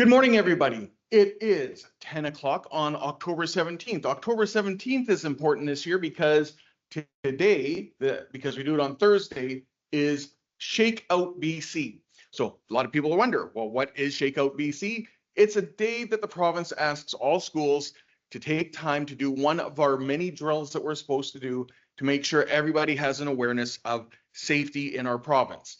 Good morning, everybody. It is 10 o'clock on October 17th. October 17th is important this year because today, because we do it on Thursday, is Shakeout BC. So a lot of people wonder, well, what is Shakeout BC? It's a day that the province asks all schools to take time to do one of our many drills that we're supposed to do to make sure everybody has an awareness of safety in our province.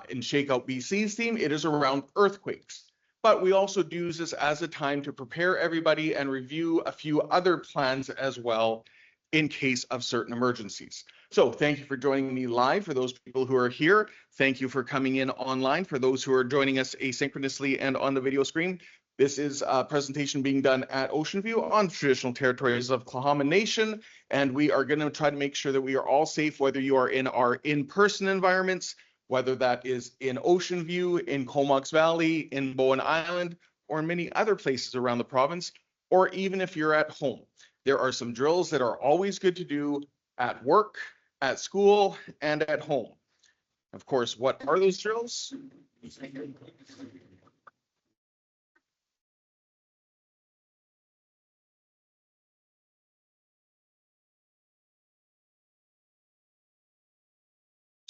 In Shakeout BC's theme, it is around earthquakes. But we also use this as a time to prepare everybody and review a few other plans as well in case of certain emergencies. So thank you for joining me live. For those people who are here, thank you for coming in online. For those who are joining us asynchronously and on the video screen, this is a presentation being done at Ocean View on the traditional territories of Tla'amin Nation. And we are going to try to make sure that we are all safe, whether you are in our in-person environments, whether that is in Ocean View, in Comox Valley, in Bowen Island, or in many other places around the province, or even if you're at home. There are some drills that are always good to do at work, at school, and at home. Of course, what are those drills?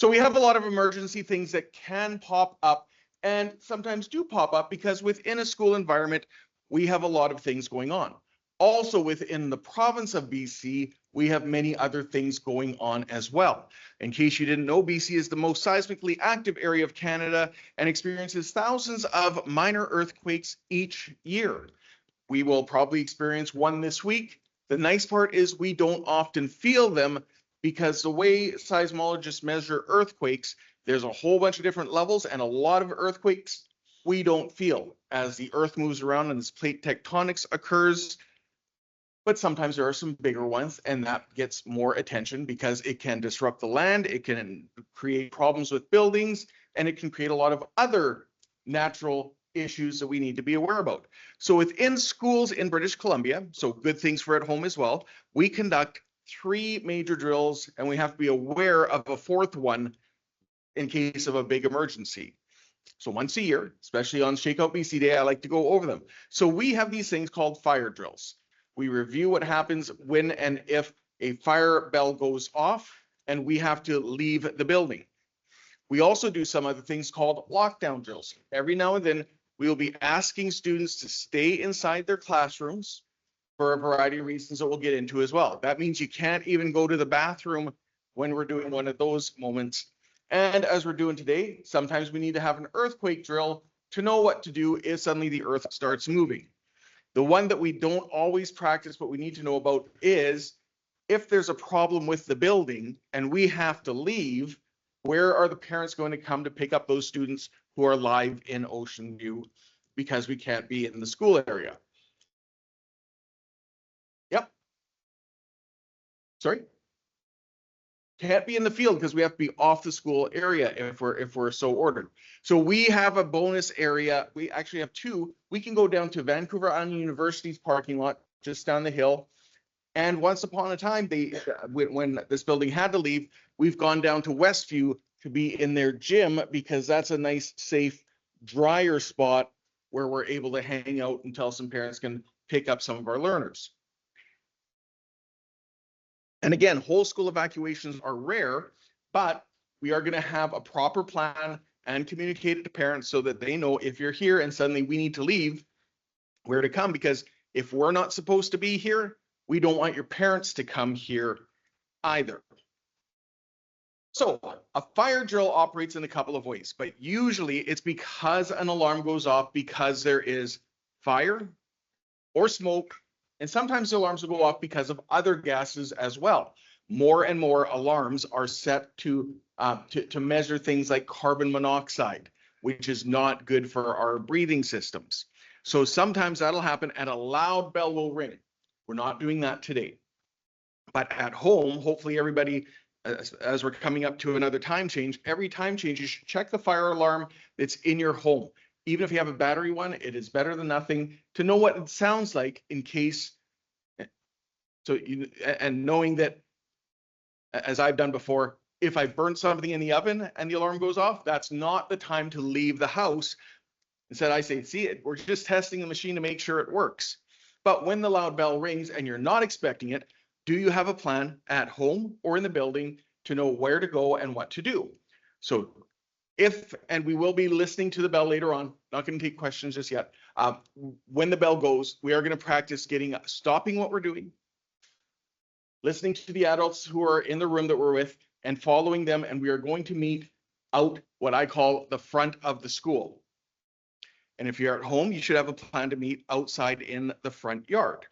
So we have a lot of emergency things that can pop up and sometimes do pop up because within a school environment, we have a lot of things going on. Also within the province of BC, we have many other things going on as well. In case you didn't know, BC is the most seismically active area of Canada and experiences thousands of minor earthquakes each year. We will probably experience one this week. The nice part is we don't often feel them because the way seismologists measure earthquakes, there's a whole bunch of different levels, and a lot of earthquakes we don't feel as the earth moves around and this plate tectonics occurs. But sometimes there are some bigger ones, and that gets more attention because it can disrupt the land, it can create problems with buildings, and it can create a lot of other natural issues that we need to be aware about. So within schools in British Columbia, so good things for at home as well, we conduct 3 major drills, and we have to be aware of a 4th one in case of a big emergency. So once a year, especially on Shakeout BC Day, I like to go over them. So we have these things called fire drills. We review what happens when and if a fire bell goes off, and we have to leave the building. We also do some other things called lockdown drills. Every now and then, we will be asking students to stay inside their classrooms for a variety of reasons that we'll get into as well. That means you can't even go to the bathroom when we're doing one of those moments. And as we're doing today, sometimes we need to have an earthquake drill to know what to do if suddenly the earth starts moving. The one that we don't always practice, but we need to know about is if there's a problem with the building and we have to leave, where are the parents going to come to pick up those students who are live in Ocean View because we can't be in the school area? Yep. Sorry? Can't be in the field because we have to be off the school area if we're so ordered. So we have a bonus area. We actually have 2. We can go down to Vancouver Island University's parking lot just down the hill. And once upon a time, when this building had to leave, we've gone down to Westview to be in their gym because that's a nice, safe, drier spot where we're able to hang out until some parents can pick up some of our learners. And again, whole school evacuations are rare, but we are going to have a proper plan and communicate it to parents so that they know if you're here and suddenly we need to leave, where to come. Because if we're not supposed to be here, we don't want your parents to come here either. So a fire drill operates in a couple of ways, but usually it's because an alarm goes off because there is fire or smoke. And sometimes the alarms will go off because of other gases as well. More and more alarms are set to measure things like carbon monoxide, which is not good for our breathing systems. So sometimes that'll happen and a loud bell will ring. We're not doing that today. But at home, hopefully everybody, as we're coming up to another time change, every time change, you should check the fire alarm that's in your home. Even if you have a battery one, it is better than nothing to know what it sounds like in case. So and knowing that, as I've done before, if I burnt something in the oven and the alarm goes off, that's not the time to leave the house. Instead, I say, see it, we're just testing the machine to make sure it works. But when the loud bell rings and you're not expecting it, do you have a plan at home or in the building to know where to go and what to do? So if, and we will be listening to the bell later on, not going to take questions just yet. When the bell goes, we are going to practice stopping what we're doing, listening to the adults who are in the room that we're with, and following them. And we are going to meet out what I call the front of the school. And if you're at home, you should have a plan to meet outside in the front yard.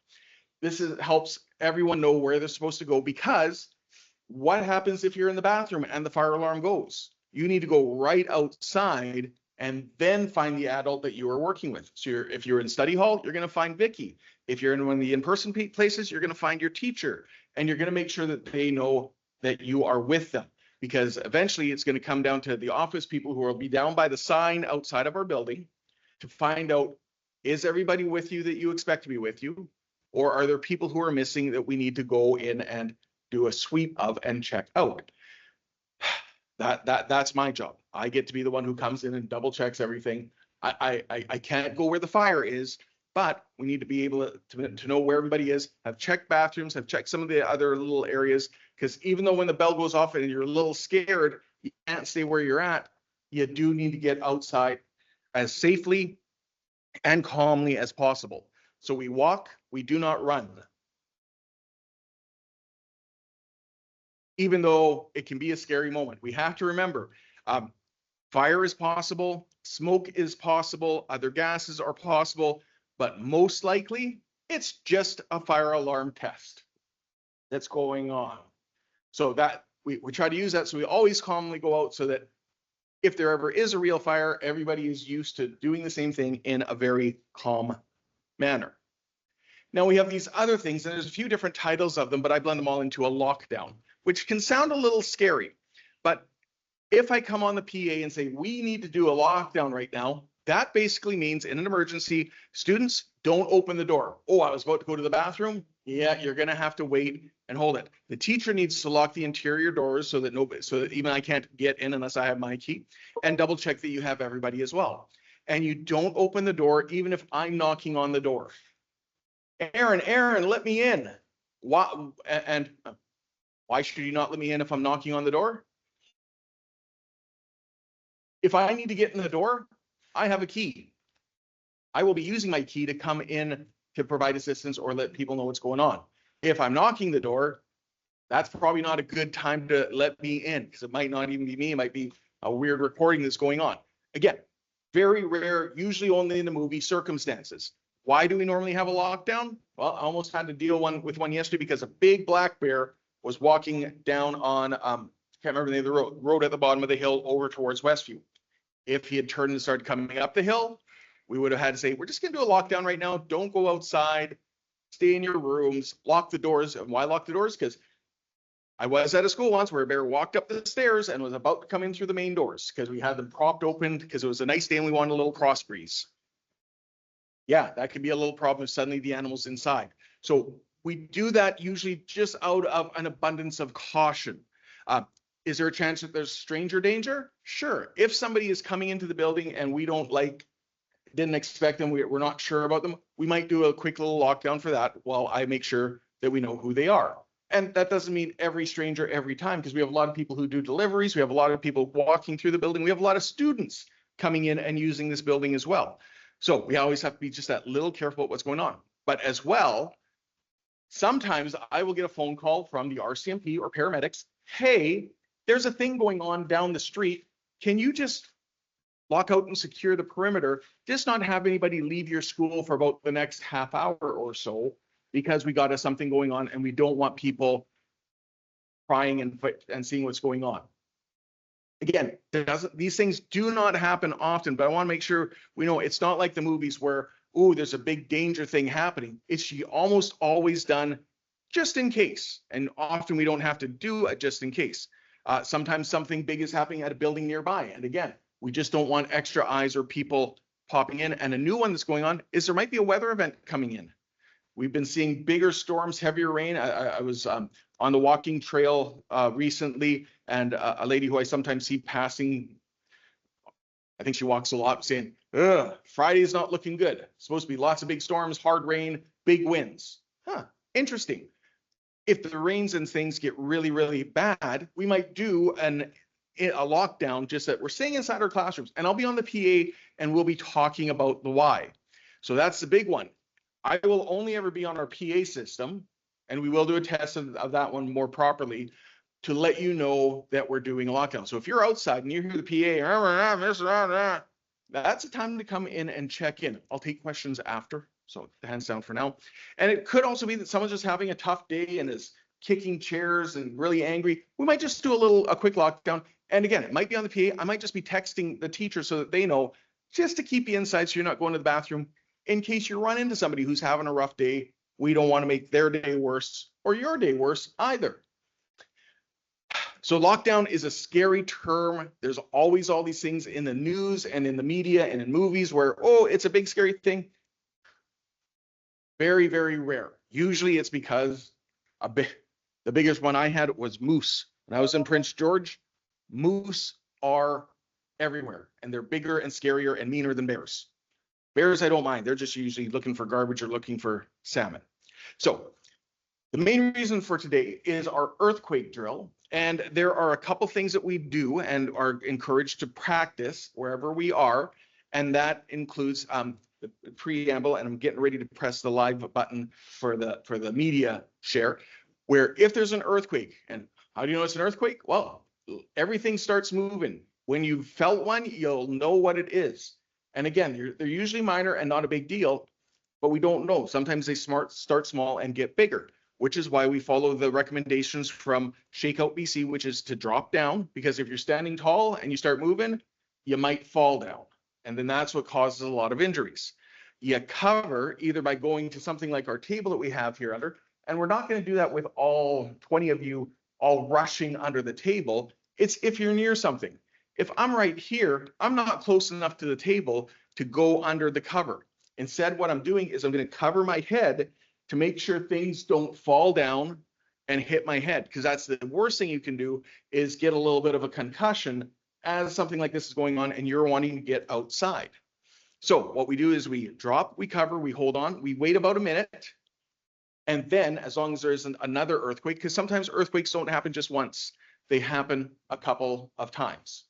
This helps everyone know where they're supposed to go, because what happens if you're in the bathroom and the fire alarm goes? You need to go right outside and then find the adult that you are working with. So if you're in study hall, you're going to find Vicky. If you're in one of the in-person places, you're going to find your teacher, and you're going to make sure that they know that you are with them, because eventually it's going to come down to the office people who will be down by the sign outside of our building to find out, is everybody with you that you expect to be with you? Or are there people who are missing that we need to go in and do a sweep of and check out? That's my job. I get to be the one who comes in and double checks everything. I can't go where the fire is, but we need to be able to know where everybody is, have checked bathrooms, have checked some of the other little areas, because even though when the bell goes off and you're a little scared, you can't stay where you're at, you do need to get outside as safely and calmly as possible. So we walk, we do not run. Even though it can be a scary moment, we have to remember, fire is possible, smoke is possible, other gases are possible, but most likely it's just a fire alarm test that's going on. So that we try to use that, so we always calmly go out, so that if there ever is a real fire, everybody is used to doing the same thing in a very calm manner. Now we have these other things, and there's a few different titles of them, but I blend them all into a lockdown, which can sound a little scary. But if I come on the PA and say, we need to do a lockdown right now, that basically means in an emergency, students, don't open the door. Oh, I was about to go to the bathroom. Yeah, you're going to have to wait and hold it. The teacher needs to lock the interior doors so that even I can't get in unless I have my key, and double check that you have everybody as well. And you don't open the door even if I'm knocking on the door. Aaron, let me in. Why should you not let me in if I'm knocking on the door? If I need to get in the door, I have a key. I will be using my key to come in to provide assistance or let people know what's going on. If I'm knocking the door, that's probably not a good time to let me in, because it might not even be me. It might be a weird recording that's going on. Again, very rare, usually only in the movie circumstances. Why do we normally have a lockdown? Well, I almost had to deal with one yesterday, because a big black bear was walking down on, can't remember the name of the road at the bottom of the hill over towards Westview. If he had turned and started coming up the hill, we would have had to say, we're just going to do a lockdown right now. Don't go outside. Stay in your rooms. Lock the doors. And why lock the doors? Because I was at a school once where a bear walked up the stairs and was about to come in through the main doors, because we had them propped open because it was a nice day and we wanted a little cross breeze. Yeah, that could be a little problem if suddenly the animal's inside. So we do that usually just out of an abundance of caution. Is there a chance that there's stranger danger? Sure. If somebody is coming into the building and we didn't expect them, we're not sure about them, we might do a quick little lockdown for that while I make sure that we know who they are. And that doesn't mean every stranger every time, because we have a lot of people who do deliveries. We have a lot of people walking through the building. We have a lot of students coming in and using this building as well. So we always have to be just that little careful about what's going on. But as well, sometimes I will get a phone call from the RCMP or paramedics. Hey, there's a thing going on down the street. Can you just lock out and secure the perimeter? Just not have anybody leave your school for about the next half hour or so, because we got something going on and we don't want people prying and seeing what's going on. Again, these things do not happen often, but I want to make sure we know it's not like the movies where, oh, there's a big danger thing happening. It's almost always done just in case. And often we don't have to do it just in case. Sometimes something big is happening at a building nearby. And again, we just don't want extra eyes or people popping in. And a new one that's going on is there might be a weather event coming in. We've been seeing bigger storms, heavier rain. I was on the walking trail recently, and a lady who I sometimes see passing, I think she walks a lot, saying, Friday's not looking good. Supposed to be lots of big storms, hard rain, big winds. Interesting. If the rains and things get really, really bad, we might do a lockdown, just that we're staying inside our classrooms. And I'll be on the PA and we'll be talking about the why. So that's the big one. I will only ever be on our PA system, and we will do a test of that one more properly to let you know that we're doing a lockdown. So if you're outside and you hear the PA, that's a time to come in and check in. I'll take questions after. So hands down for now. And it could also be that someone's just having a tough day and is kicking chairs and really angry. We might just do a quick lockdown. And again, it might be on the PA. I might just be texting the teacher so that they know, just to keep you inside so you're not going to the bathroom in case you run into somebody who's having a rough day. We don't want to make their day worse or your day worse either. So lockdown is a scary term. There's always all these things in the news and in the media and in movies where, oh, it's a big scary thing. Very, very rare. Usually it's because the biggest one I had was moose. When I was in Prince George, moose are everywhere, and they're bigger and scarier and meaner than bears. Bears, I don't mind. They're just usually looking for garbage or looking for salmon. So the main reason for today is our earthquake drill. And there are a couple things that we do and are encouraged to practice wherever we are. And that includes the preamble, and I'm getting ready to press the live button for the media share, where if there's an earthquake, and how do you know it's an earthquake? Well, everything starts moving. When you felt one, you'll know what it is. And again, they're usually minor and not a big deal, but we don't know. Sometimes they start small and get bigger, which is why we follow the recommendations from Shakeout BC, which is to drop down, because if you're standing tall and you start moving, you might fall down. And then that's what causes a lot of injuries. You cover either by going to something like our table that we have here under, and we're not going to do that with all 20 of you all rushing under the table. It's if you're near something. If I'm right here, I'm not close enough to the table to go under the cover. Instead, what I'm doing is I'm going to cover my head to make sure things don't fall down and hit my head, because that's the worst thing you can do, is get a little bit of a concussion as something like this is going on and you're wanting to get outside. So what we do is we drop, we cover, we hold on, we wait about a minute, and then as long as there isn't another earthquake, because sometimes earthquakes don't happen just once, they happen a couple of times.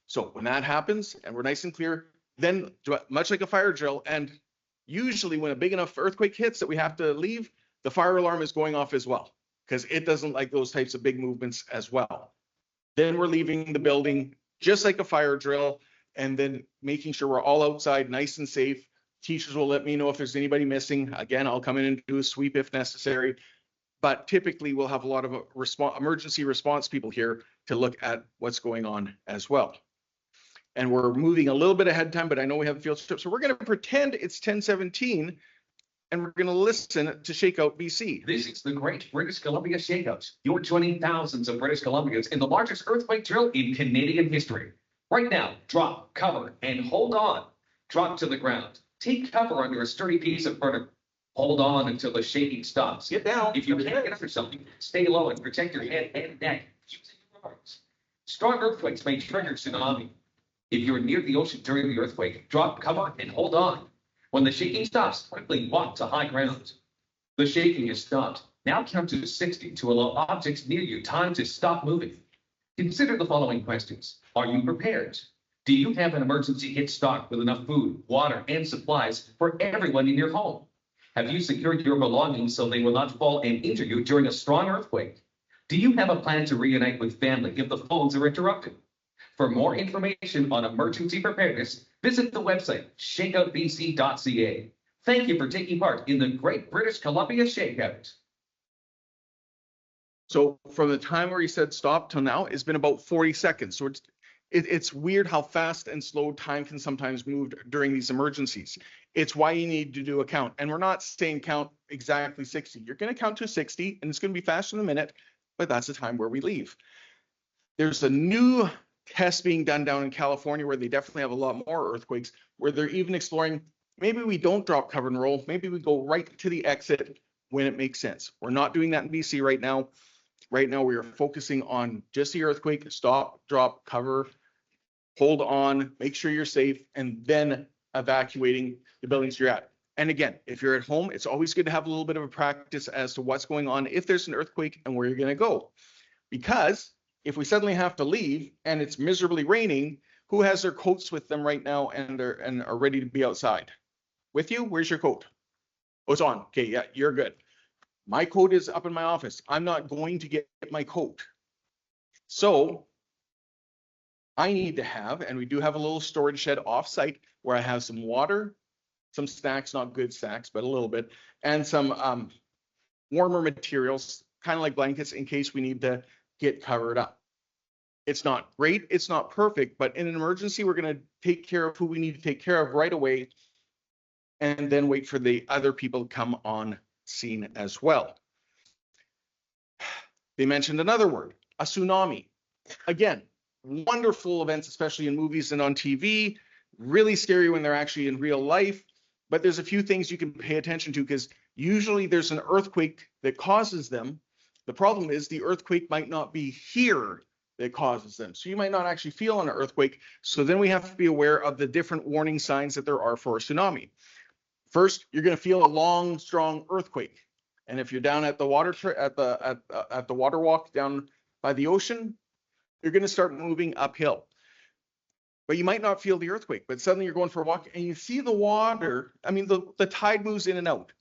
So when that happens and we're nice and clear, then much like a fire drill, and usually when a big enough earthquake hits that we have to leave, the fire alarm is going off as well, because it doesn't like those types of big movements as well. Then we're leaving the building just like a fire drill, and then making sure we're all outside nice and safe. Teachers will let me know if there's anybody missing. Again, I'll come in and do a sweep if necessary. But typically we'll have a lot of emergency response people here to look at what's going on as well. And we're moving a little bit ahead of time, but I know we have a field trip. So we're going to pretend it's 10:17 and we're going to listen to Shakeout BC. This is the Great British Columbia Shakeout. You're joining thousands of British Columbians in the largest earthquake drill in Canadian history. Right now, drop, cover, and hold on. Drop to the ground. Take cover under a sturdy piece of furniture. Hold on until the shaking stops. Get down. If you can't get under something, stay low and protect your head and neck using your arms. Strong earthquakes may trigger tsunami. If you're near the ocean during the earthquake, drop, cover, and hold on. When the shaking stops, quickly walk to high ground. The shaking is stopped. Now count to 60 to allow objects near you time to stop moving. Consider the following questions. Are you prepared? Do you have an emergency kit stocked with enough food, water, and supplies for everyone in your home? Have you secured your belongings so they will not fall and injure you during a strong earthquake? Do you have a plan to reunite with family if the phones are interrupted? For more information on emergency preparedness, visit the website shakeoutbc.ca. Thank you for taking part in the Great British Columbia Shakeout. So from the time where he said stop till now, it's been about 40 seconds. So it's weird how fast and slow time can sometimes move during these emergencies. It's why you need to do a count. And we're not saying count exactly 60. You're going to count to 60, and it's going to be faster than a minute, but that's the time where we leave. There's a new test being done down in California where they definitely have a lot more earthquakes, where they're even exploring, maybe we don't drop, cover, and roll. Maybe we go right to the exit when it makes sense. We're not doing that in BC right now. Right now, we are focusing on just the earthquake, stop, drop, cover, hold on, make sure you're safe, and then evacuating the buildings you're at. And again, if you're at home, it's always good to have a little bit of a practice as to what's going on if there's an earthquake and where you're going to go. Because if we suddenly have to leave and it's miserably raining, who has their coats with them right now and are ready to be outside? With you? Where's your coat? Oh, it's on. Okay, yeah, you're good. My coat is up in my office. I'm not going to get my coat. So I need to have, and we do have a little storage shed off-site where I have some water, some snacks, not good snacks, but a little bit, and some warmer materials, kind of like blankets in case we need to get covered up. It's not great, it's not perfect, but in an emergency, we're going to take care of who we need to take care of right away and then wait for the other people to come on scene as well. They mentioned another word, a tsunami. Again, wonderful events, especially in movies and on TV, really scary when they're actually in real life. But there's a few things you can pay attention to because usually there's an earthquake that causes them. The problem is the earthquake might not be here that causes them. So you might not actually feel an earthquake. So then we have to be aware of the different warning signs that there are for a tsunami. First, you're going to feel a long, strong earthquake. And if you're down at the water at the water walk down by the ocean, you're going to start moving uphill. But you might not feel the earthquake, but suddenly you're going for a walk and you see the water. I mean, the tide moves in and out.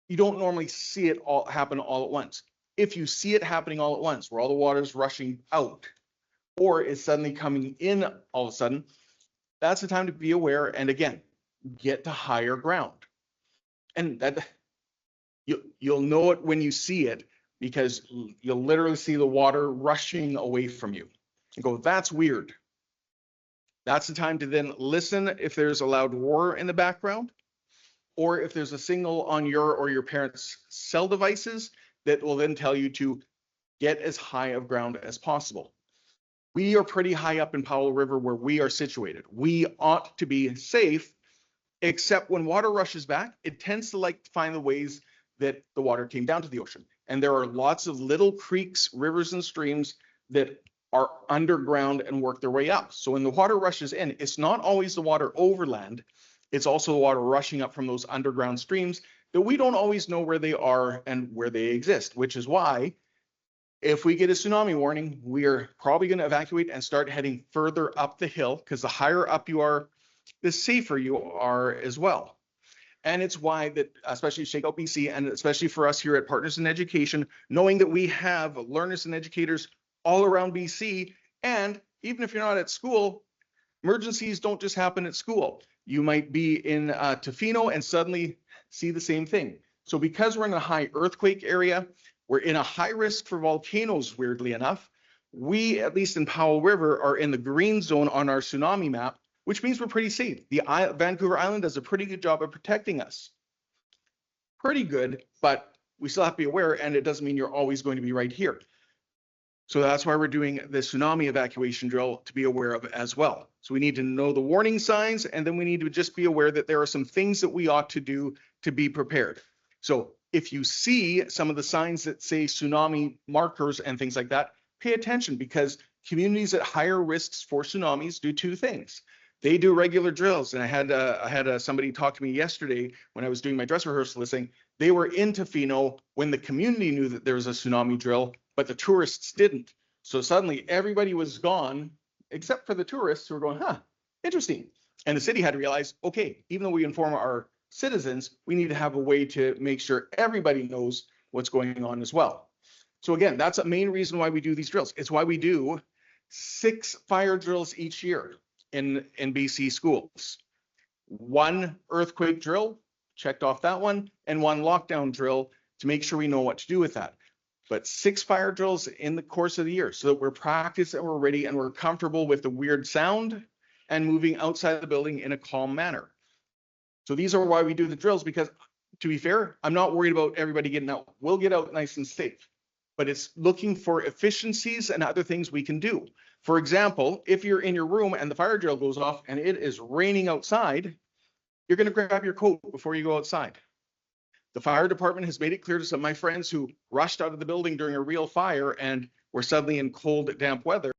You don't normally see it all happen all at once. If you see it happening all at once, where all the water is rushing out, or is suddenly coming in all of a sudden, that's the time to be aware. And again, get to higher ground. And that you'll know it when you see it because you'll literally see the water rushing away from you. And go, that's weird. That's the time to then listen if there's a loud roar in the background, or if there's a signal on your or your parents' cell devices that will then tell you to get as high of ground as possible. We are pretty high up in Powell River where we are situated. We ought to be safe, except when water rushes back, it tends to like to find the ways that the water came down to the ocean. And there are lots of little creeks, rivers, and streams that are underground and work their way up. So when the water rushes in, it's not always the water overland, it's also the water rushing up from those underground streams that we don't always know where they are and where they exist, which is why if we get a tsunami warning, we are probably going to evacuate and start heading further up the hill because the higher up you are, the safer you are as well. And it's why that, especially Shakeout BC, and especially for us here at Partners in Education, knowing that we have learners and educators all around BC, and even if you're not at school, emergencies don't just happen at school. You might be in Tofino and suddenly see the same thing. So because we're in a high earthquake area, we're in a high risk for volcanoes, weirdly enough. We, at least in Powell River, are in the green zone on our tsunami map, which means we're pretty safe. The Vancouver Island does a pretty good job of protecting us. Pretty good, but we still have to be aware, and it doesn't mean you're always going to be right here. So that's why we're doing the tsunami evacuation drill to be aware of as well. So we need to know the warning signs, and then we need to just be aware that there are some things that we ought to do to be prepared. So if you see some of the signs that say tsunami markers and things like that, pay attention because communities at higher risks for tsunamis do two things. They do regular drills, and I had somebody talk to me yesterday when I was doing my dress rehearsal saying they were in Tofino when the community knew that there was a tsunami drill, but the tourists didn't. So suddenly everybody was gone except for the tourists who were going, huh, interesting. And the city had to realize, okay, even though we inform our citizens, we need to have a way to make sure everybody knows what's going on as well. So again, that's a main reason why we do these drills. It's why we do 6 fire drills each year in BC schools. 1 earthquake drill, checked off that one, and 1 lockdown drill to make sure we know what to do with that. But 6 fire drills in the course of the year so that we're practiced and we're ready and we're comfortable with the weird sound and moving outside the building in a calm manner. So these are why we do the drills, because to be fair, I'm not worried about everybody getting out. We'll get out nice and safe, but it's looking for efficiencies and other things we can do. For example, if you're in your room and the fire drill goes off and it is raining outside, you're going to grab your coat before you go outside. The fire department has made it clear to some of my friends who rushed out of the building during a real fire and were suddenly in cold, damp weather,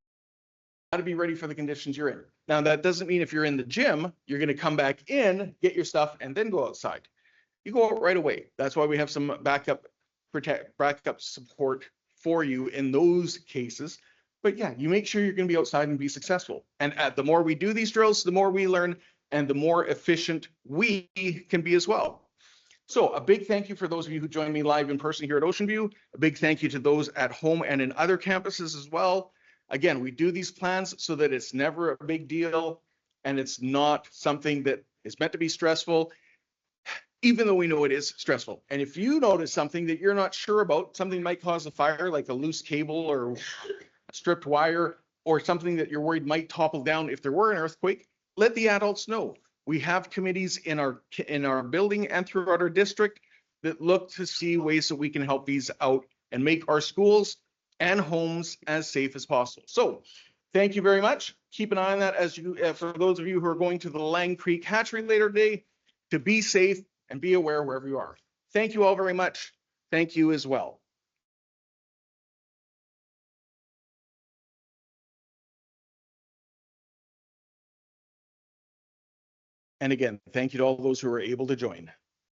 how to be ready for the conditions you're in. Now, that doesn't mean if you're in the gym, you're going to come back in, get your stuff, and then go outside. You go out right away. That's why we have some backup support for you in those cases. But yeah, you make sure you're going to be outside and be successful. And the more we do these drills, the more we learn and the more efficient we can be as well. So a big thank you for those of you who joined me live in person here at Ocean View. A big thank you to those at home and in other campuses as well. Again, we do these plans so that it's never a big deal and it's not something that is meant to be stressful, even though we know it is stressful. And if you notice something that you're not sure about, something might cause a fire, like a loose cable or a stripped wire, or something that you're worried might topple down if there were an earthquake, let the adults know. We have committees in our building and throughout our district that look to see ways that we can help these out and make our schools and homes as safe as possible. So thank you very much. Keep an eye on that as you, for those of you who are going to the Lang Creek Hatchery later today, to be safe and be aware wherever you are. Thank you all very much. Thank you as well. And again, thank you to all those who were able to join.